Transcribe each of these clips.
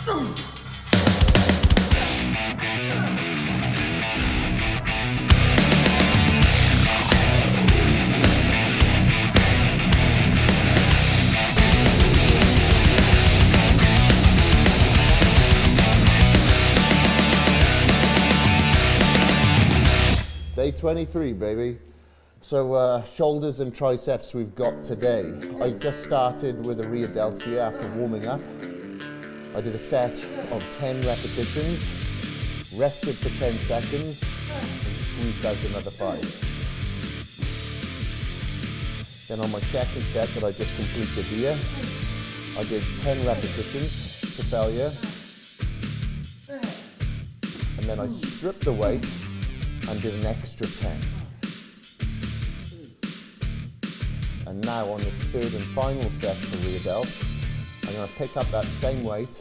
Day 23, baby. So shoulders and triceps we've got today. I just started with a rear delts here after warming up. I did a set of 10 repetitions, rested for 10 seconds, and squeezed out another 5. Then on my second set that I just completed here, I did 10 repetitions to failure. And then I stripped the weight and did an extra 10. And now on this third and final set for rear delts, I'm going to pick up that same weight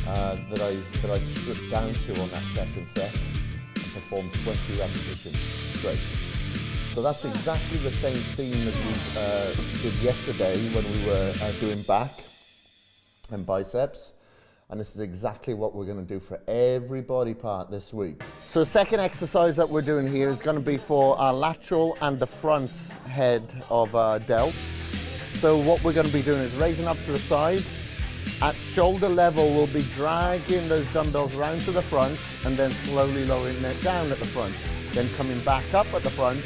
that I stripped down to on that second set and perform 20 repetitions straight. So that's exactly the same theme as we did yesterday when we were doing back and biceps. And this is exactly what we're going to do for every body part this week. So the second exercise that we're doing here is going to be for our lateral and the front head of our delts. So what we're going to be doing is raising up to the side. At shoulder level, we'll be dragging those dumbbells round to the front and then slowly lowering it down at the front. Then coming back up at the front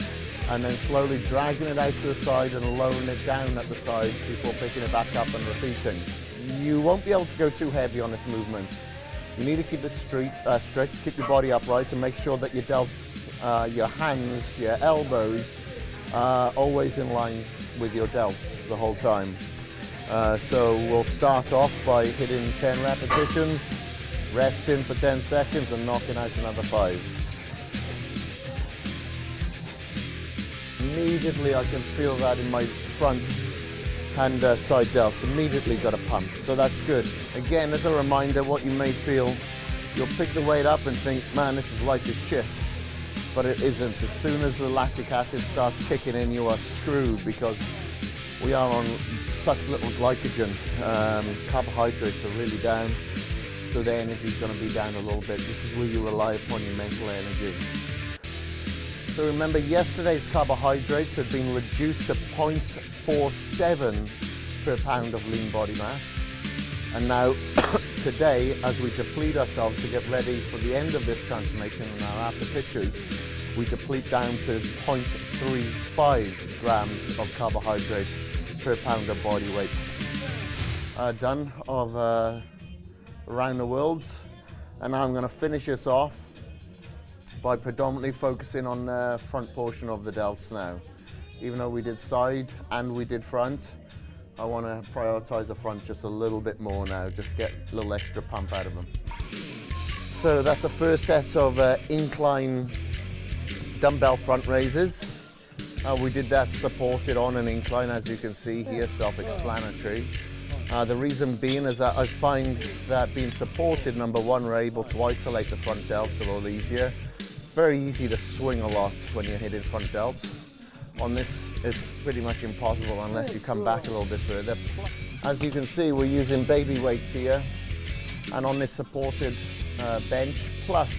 and then slowly dragging it out to the side and lowering it down at the side before picking it back up and repeating. You won't be able to go too heavy on this movement. You need to keep it straight, keep your body upright and make sure that your delts, your hands, your elbows are always in line with your delts the whole time. So we'll start off by hitting 10 repetitions, resting for 10 seconds and knocking out another 5. Immediately I can feel that in my front and side delts. Immediately got a pump, so that's good. Again, as a reminder, what you may feel, you'll pick the weight up and think, man, this is light as shit. But it isn't. As soon as the lactic acid starts kicking in, you are screwed because we are on such little glycogen. Carbohydrates are really down, so the energy is going to be down a little bit. This is where you rely upon your mental energy. So remember, yesterday's carbohydrates had been reduced to 0.47 per pound of lean body mass. And now, today, as we deplete ourselves to get ready for the end of this transformation in our after pictures, we deplete down to 0.35 grams of carbohydrates per pound of body weight. Done of around the world. And now I'm going to finish this off by predominantly focusing on the front portion of the delts now. Even though we did side and we did front, I want to prioritize the front just a little bit more now, just get a little extra pump out of them. So that's the first set of incline dumbbell front raises. We did that supported on an incline, as you can see here, self-explanatory. The reason being is that I find that being supported, number one, we're able to isolate the front delts a little easier. It's very easy to swing a lot when you're hitting front delts. On this, it's pretty much impossible unless you come back a little bit further. As you can see, we're using baby weights here, and on this supported bench, plus,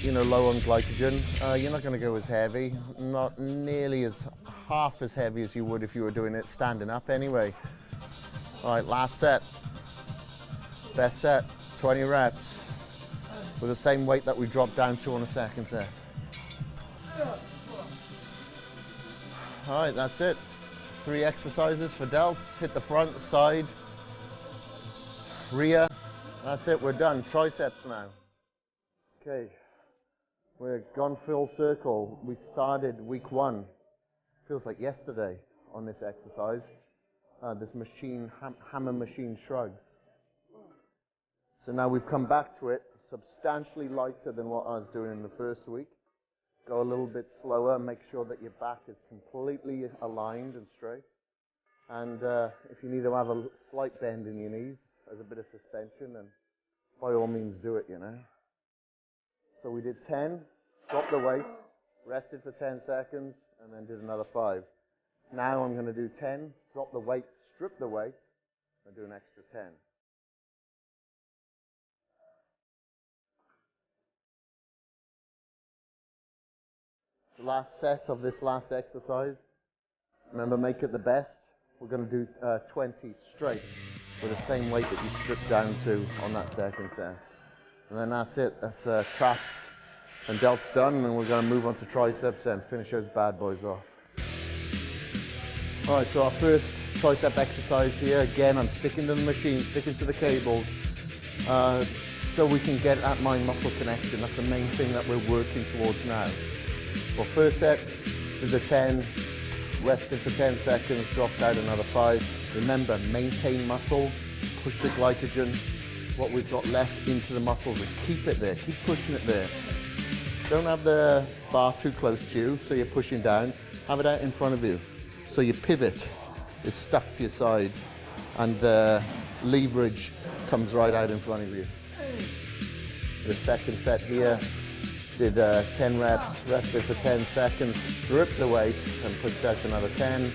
low on glycogen, you're not going to go as heavy, not nearly as half as heavy as you would if you were doing it standing up anyway. All right, last set, best set, 20 reps. With the same weight that we dropped down to on the second set. All right, that's it. 3 exercises for delts. Hit the front, side, rear. That's it, we're done. Triceps now. Okay, we're gone full circle. We started week 1. Feels like yesterday on this exercise. This machine, hammer machine shrugs. So now we've come back to it. Substantially lighter than what I was doing in the first week. Go a little bit slower, make sure that your back is completely aligned and straight. And if you need to have a slight bend in your knees as a bit of suspension, then by all means do it, So we did 10, dropped the weight, rested for 10 seconds, and then did another 5. Now I'm going to do 10, drop the weight, strip the weight, and do an extra 10. last set of this last exercise. Remember, make it the best. We're going to do 20 straight with the same weight that you stripped down to on that second set. And then that's it. That's traps and delts done, and we're going to move on to triceps and finish those bad boys off. All right, so our first tricep exercise here. Again, I'm sticking to the machine, sticking to the cables, so we can get that mind-muscle connection. That's the main thing that we're working towards now. For first set, do the 10, resting for 10 seconds, drop down another 5. Remember, maintain muscle, push the glycogen, what we've got left into the muscles, and keep it there, keep pushing it there. Don't have the bar too close to you, so you're pushing down. Have it out in front of you. So your pivot is stuck to your side, and the leverage comes right out in front of you. The second set here, did 10 reps, rested for 10 seconds, stripped the weight, and pushed out another 10.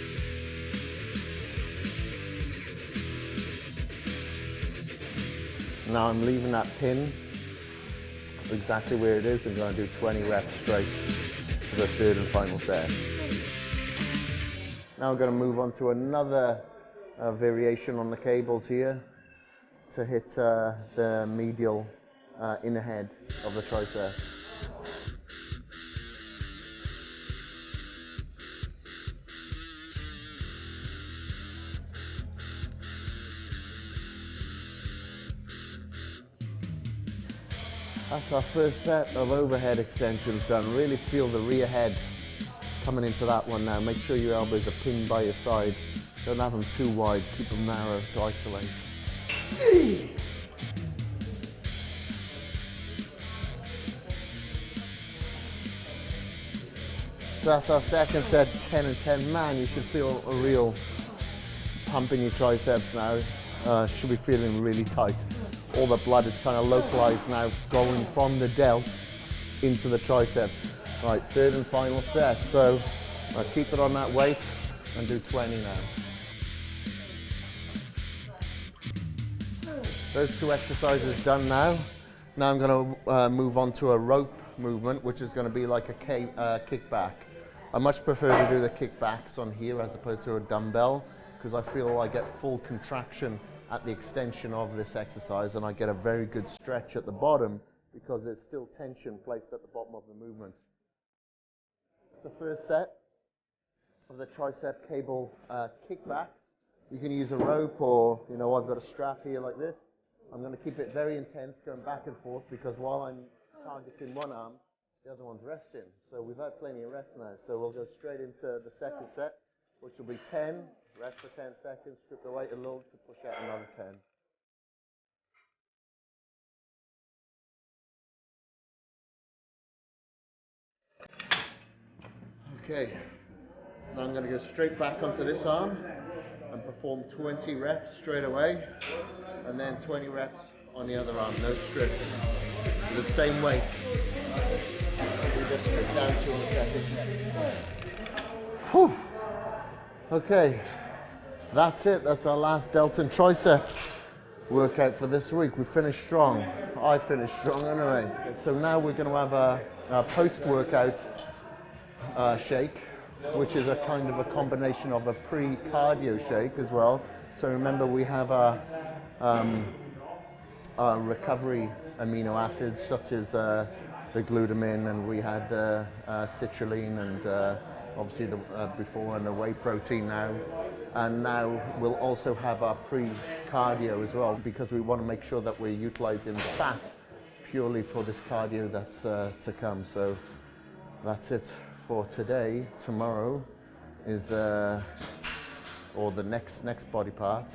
Now I'm leaving that pin exactly where it is. I'm going to do 20 reps straight for the third and final set. Now we're going to move on to another variation on the cables here to hit the medial inner head of the triceps. That's our first set of overhead extensions done. Really feel the rear head coming into that one now. Make sure your elbows are pinned by your side. Don't have them too wide, keep them narrow to isolate. So that's our second set, 10 and 10. Man, you should feel a real pump in your triceps now. Should be feeling really tight. All the blood is kind of localized now, going from the delts into the triceps. Right, third and final set. So I'll keep it on that weight and do 20 now. Those two exercises done now. Now I'm going to move on to a rope movement, which is going to be like a kickback. I much prefer to do the kickbacks on here as opposed to a dumbbell, because I feel I get full contraction at the extension of this exercise, and I get a very good stretch at the bottom because there's still tension placed at the bottom of the movement. It's the first set of the tricep cable kickbacks. You can use a rope, or I've got a strap here like this. I'm going to keep it very intense, going back and forth, because while I'm targeting one arm, the other one's resting. So we've had plenty of rest now. So we'll go straight into the second set, which will be 10, rest for 10 seconds, strip the weight a little to push out another 10. Okay, now I'm going to go straight back onto this arm and perform 20 reps straight away, and then 20 reps on the other arm, no strips, with the same weight. We just strip down to on the second set. Whew. Okay, that's it. That's our last delta and tricep workout for this week. We finished strong. I finished strong anyway. So now we're going to have a post-workout shake, which is a kind of a combination of a pre-cardio shake as well. So remember, we have our recovery amino acids such as the glutamine, and we had citrulline, and obviously the before, and the whey protein now. And now we'll also have our pre-cardio as well, because we want to make sure that we're utilizing the fat purely for this cardio that's to come. So that's it for today. Tomorrow is or the next body part.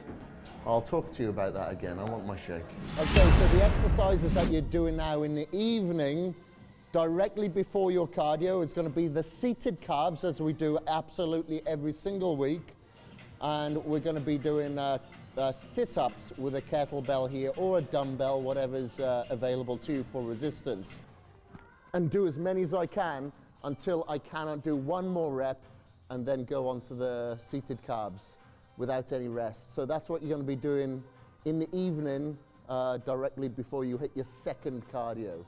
I'll talk to you about that again. I want my shake. Okay, so the exercises that you're doing now in the evening, directly before your cardio, is going to be the seated calves, as we do absolutely every single week. And we're going to be doing sit-ups with a kettlebell here, or a dumbbell, whatever's available to you for resistance. And do as many as I can until I cannot do one more rep, and then go on to the seated calves without any rest. So that's what you're going to be doing in the evening, directly before you hit your second cardio.